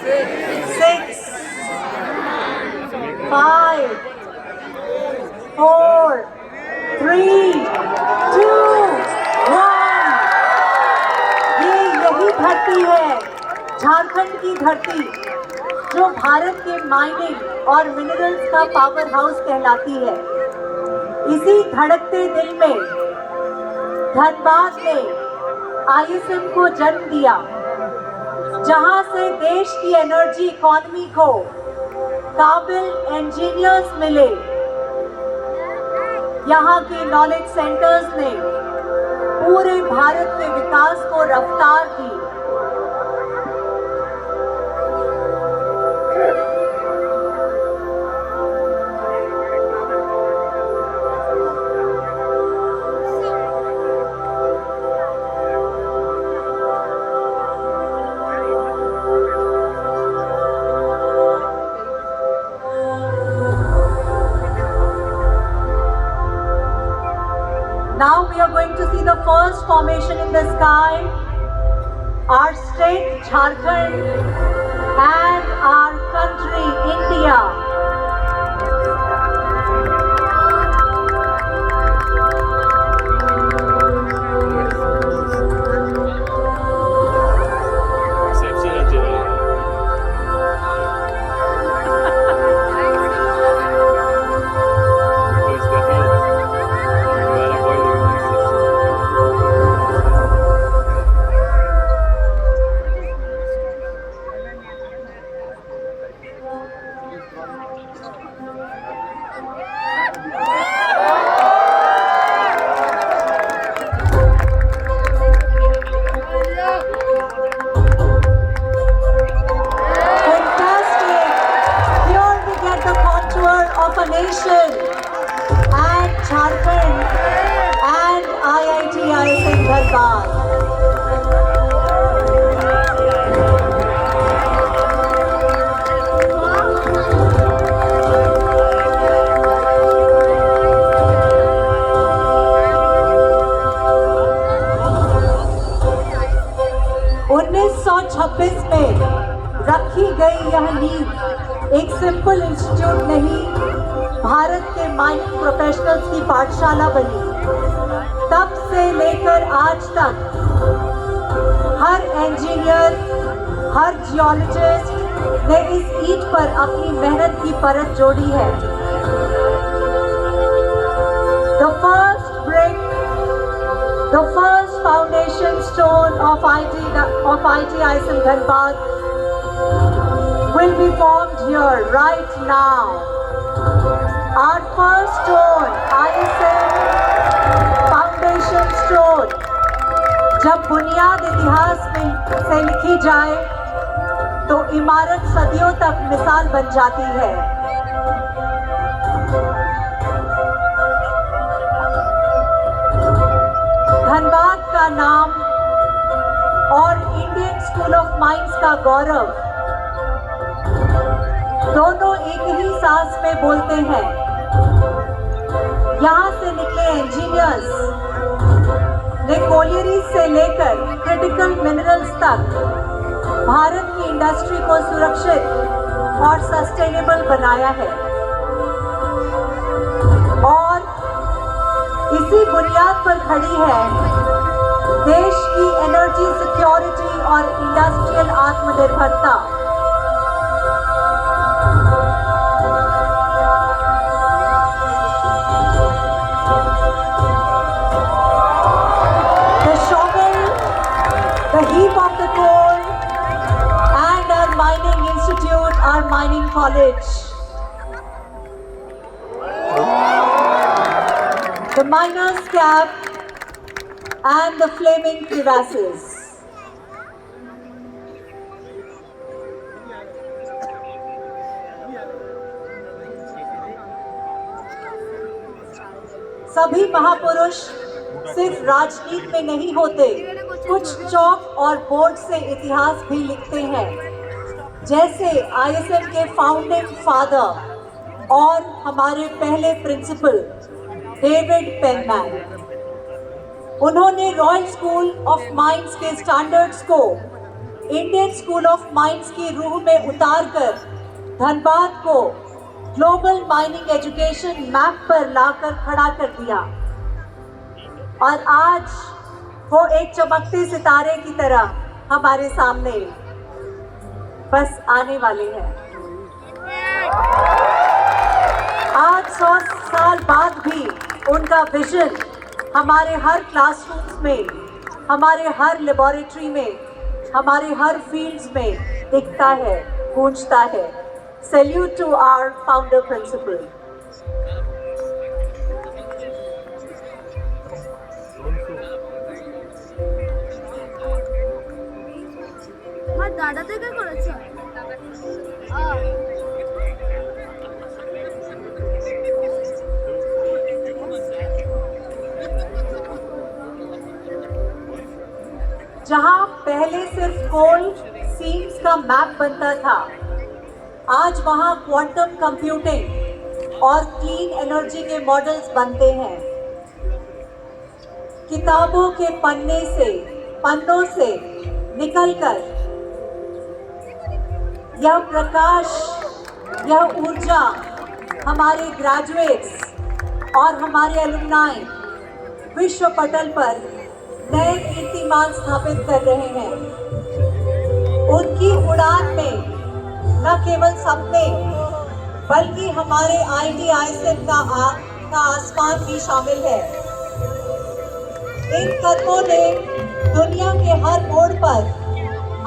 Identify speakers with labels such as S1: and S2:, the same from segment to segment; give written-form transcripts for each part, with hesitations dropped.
S1: 6, 5, 4, 3, 2, 1। यही धरती है, झारखंड की धरती, जो भारत के माइनिंग और मिनरल्स का पावर हाउस कहलाती है। इसी धड़कते दिल में धनबाद ने ISM को जन्म दिया, जहां से देश की एनर्जी इकोनॉमी को काबिल इंजीनियर्स मिले। यहाँ के नॉलेज सेंटर्स ने पूरे भारत में विकास को रफ्तार दी। Now we are going to see the first formation in the sky, our state Jharkhand and our country India. Of a nation and Jharkhand and IIT ISM Dhanbad. 1926 में रखी गई यह नींव एक सिंपल इंस्टीट्यूट नहीं, भारत के माइनिंग प्रोफेशनल्स की पाठशाला बनी। तब से लेकर आज तक हर इंजीनियर, हर जियोलॉजिस्ट ने इस ईंट पर अपनी मेहनत की परत जोड़ी है। The first foundation stone of IIT ISM Dhanbad will be formed here right now. Our first stone, ISM foundation stone, जब बुनियाद इतिहास में से लिखी जाए तो इमारत सदियों तक मिसाल बन जाती है। धनबाद का नाम और इंडियन स्कूल ऑफ माइंस का गौरव दोनों एक ही सांस में बोलते हैं। यहाँ से निकले इंजीनियर्स ने कोलियरीज से लेकर क्रिटिकल मिनरल्स तक भारत की इंडस्ट्री को सुरक्षित और सस्टेनेबल बनाया है। और इसी बुनियाद पर खड़ी है देश की एनर्जी सिक्योरिटी और इंडस्ट्रियल आत्मनिर्भरता। The shovel, the heap of the coal, and our mining institute, our mining college. The miner's cap and the flaming crevasses. सभी महापुरुष सिर्फ राजनीति में नहीं होते, कुछ चौक और बोर्ड से इतिहास भी लिखते हैं। जैसे ISM के फाउंडिंग फादर और हमारे पहले प्रिंसिपल डेविड पेनमैन। उन्होंने रॉयल स्कूल ऑफ माइंस के स्टैंडर्ड्स को इंडियन स्कूल ऑफ माइंस की रूह में उतारकर धनबाद को ग्लोबल माइनिंग एजुकेशन मैप पर लाकर खड़ा कर दिया और आज वो एक चमकते सितारे की तरह हमारे सामने बस आने वाले हैं। आज 100 साल बाद भी उनका विजन हमारे हर क्लासरूम्स में, हमारे हर लेबोरेटरी में, हमारे हर फील्ड्स में दिखता है, गूंजता है। Salute to our founder principal.
S2: দাদাতে কে করেছে?
S1: जहां पहले सिर्फ कोल सीम्स का मैप बनता था, आज वहां क्वांटम कंप्यूटिंग और क्लीन एनर्जी के मॉडल्स बनते हैं। किताबों के पन्नों से निकलकर यह प्रकाश, यह ऊर्जा हमारे ग्रेजुएट्स और हमारे एलुमनाई विश्व पटल पर नए कीर्तिमान स्थापित कर रहे हैं। उनकी उड़ान में न केवल सपने बल्कि हमारे IIT-IISER का आसमान भी शामिल है। इन कदमों ने दुनिया के हर मोड़ पर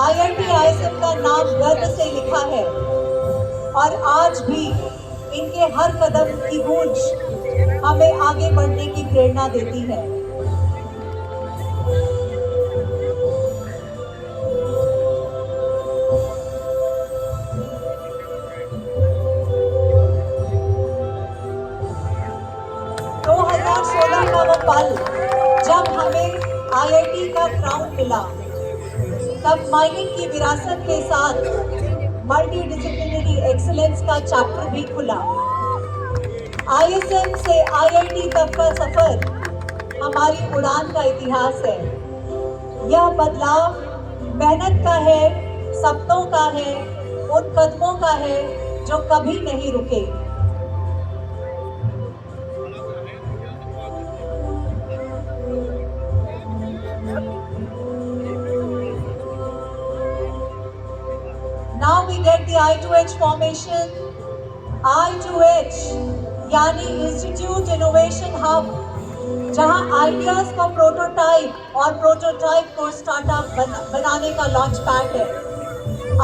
S1: IIT-IISER का नाम गर्व से लिखा है और आज भी इनके हर कदम की गूंज हमें आगे बढ़ने की प्रेरणा देती है। का वो पल जब हमें IIT का क्राउन मिला, तब माइनिंग की विरासत के साथ मल्टी डिसिप्लिनरी एक्सीलेंस का चैप्टर भी खुला। ISM से IIT तक का सफर हमारी उड़ान का इतिहास है। यह बदलाव मेहनत का है, सपनों का है, उन कदमों का है जो कभी नहीं रुके। Now we get the I2H formation. I2H यानी इंस्टीट्यूट इनोवेशन हब, जहां आइडियाज को प्रोटोटाइप और प्रोटोटाइप को स्टार्टअप बनाने का लॉन्च पैड है।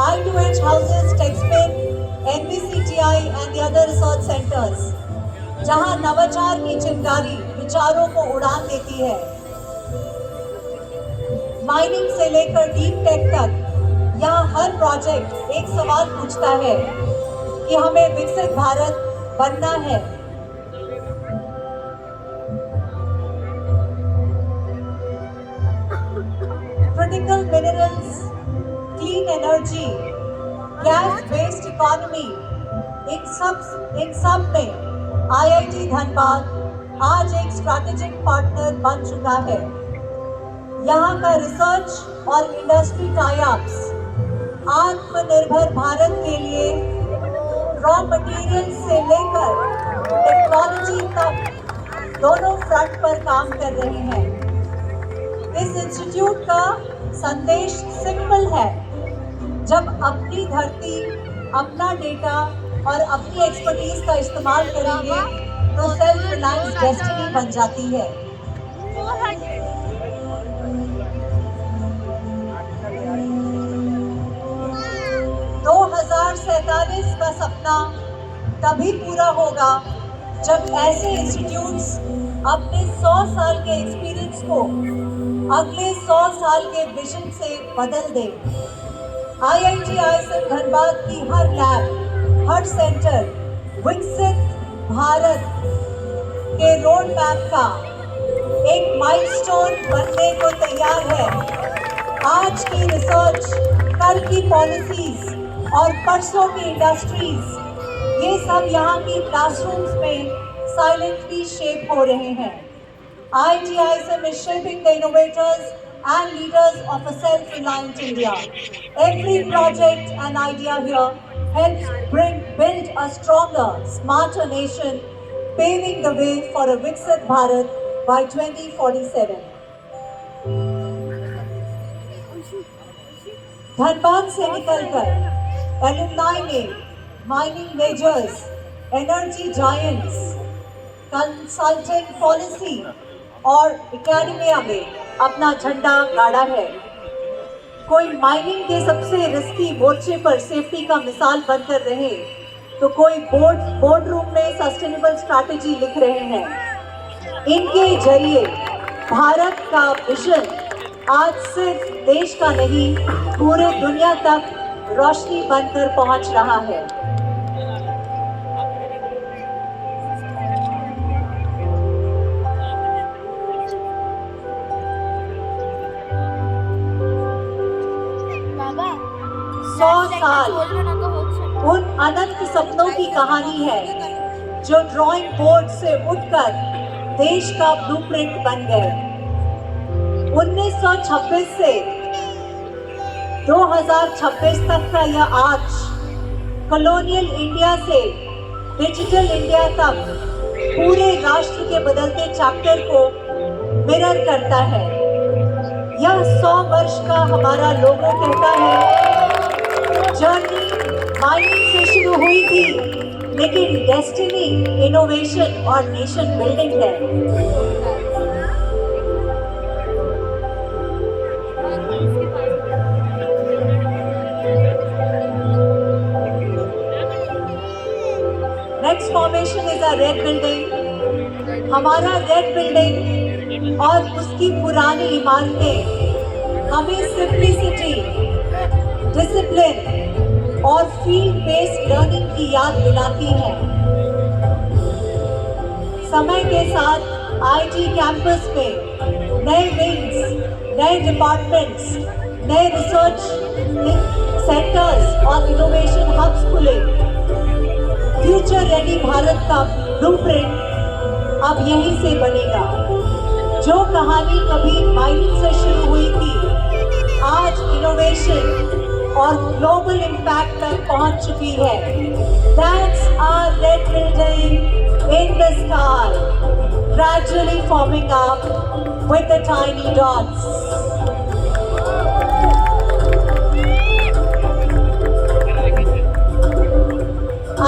S1: I2H houses TechSpin, NBCTI and the other research centers, जहां नवाचार की चिंगारी विचारों को उड़ान देती है। माइनिंग से लेकर डीप टेक तक यहाँ हर प्रोजेक्ट एक सवाल पूछता है कि हमें विकसित भारत बनना है। Critical minerals, clean energy, gas based economy, इन सब में IIT धनबाद आज एक स्ट्रैटेजिक पार्टनर बन चुका है। यहाँ का रिसर्च और इंडस्ट्री टाई अप्स आत्मनिर्भर भारत के लिए रॉ मटेरियल से लेकर टेक्नोलॉजी तक दोनों फ्रंट पर काम कर रहे हैं। इस इंस्टीट्यूट का संदेश सिंपल है, जब अपनी धरती, अपना डेटा और अपनी एक्सपर्टीज का इस्तेमाल करेंगे तो सेल्फ रिलायंस डेस्टिनी बन जाती है। 2047 का सपना तभी पूरा होगा जब ऐसे इंस्टीट्यूट्स अपने 100 साल के एक्सपीरियंस को अगले 100 साल के विजन से बदल दें। IIT-IISER धनबाद की हर लैब, हर सेंटर विकसित भारत के रोड मैप का एक माइलस्टोन बनने को तैयार है। आज की रिसर्च, कल की पॉलिसीज और परसों की इंडस्ट्रीज, ये सब यहाँ की क्लासरूम्स में साइलेंटली शेप हो रहे हैं। IIT-IISER is shaping the innovators and leaders of a self-reliant India. Every project and idea here helps build a stronger, smarter nation, paving the way for a Viksit Bharat by 2047. Dhanbad से निकलकर alumni ने mining measures, energy giants, consultant policy और academia में अपना झंडा गाड़ा है। कोई माइनिंग के सबसे रिस्की मोर्चे पर सेफ्टी का मिसाल बनकर रहे, तो कोई बोर्ड रूम में सस्टेनेबल स्ट्रैटेजी लिख रहे हैं। इनके जरिए भारत का विजन आज सिर्फ देश का नहीं, पूरे दुनिया तक रोशनी बनकर पहुंच रहा है।
S2: बाबा
S1: 100 साल उन अनंत सपनों की कहानी है जो ड्राइंग बोर्ड से उठकर देश का ब्लूप्रिंट बन गए। 1926 से 2026 तक का यह आर्च कॉलोनियल इंडिया से डिजिटल इंडिया तक पूरे राष्ट्र के बदलते चैप्टर को मिरर करता है। यह 100 वर्ष का हमारा लोगो कहता है, जर्नी माइनिंग से शुरू हुई थी, लेकिन डेस्टिनी इनोवेशन और नेशन बिल्डिंग है। Next formation is a red building. हमारा रेड बिल्डिंग और उसकी पुरानी इमारतें हमें सिंप्लिसिटी, डिसिप्लिन और फील्ड बेस्ड लर्निंग की याद दिलाती है। समय के साथ आईटी कैंपस में नए विंग्स, नए डिपार्टमेंट्स, नए रिसर्च सेंटर्स और इनोवेशन हब्स खुले। फ्यूचर रेडी भारत का ब्लूप्रिंट अब यहीं से बनेगा। जो कहानी कभी माइनिंग से शुरू हुई थी, आज इनोवेशन और ग्लोबल इम्पैक्ट तक पहुंच चुकी है। That's our red building in the sky, gradually forming up with the tiny dots.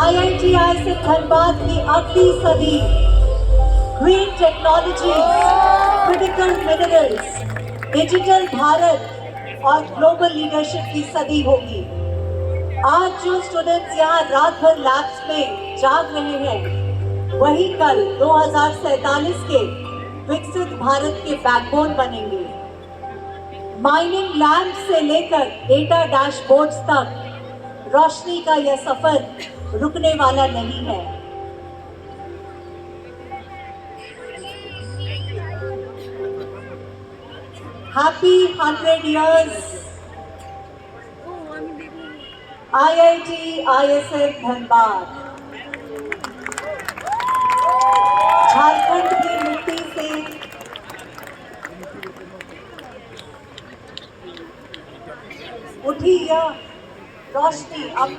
S1: IITI से धनबाद की अगली सदी green technologies, critical minerals, digital Bharat और ग्लोबल लीडरशिप की सदी होगी। आज जो स्टूडेंट्स यहाँ रात भर लैब्स में जाग रहे हैं, वही कल 2047 के विकसित भारत के बैकबोन बनेंगे। माइनिंग लैंड से लेकर डेटा डैशबोर्ड्स तक रोशनी का यह सफर रुकने वाला नहीं है। Happy 100 years IIT ISF Dhanbad. Jharkhand की मिट्टी से उठी यह रोशनी अब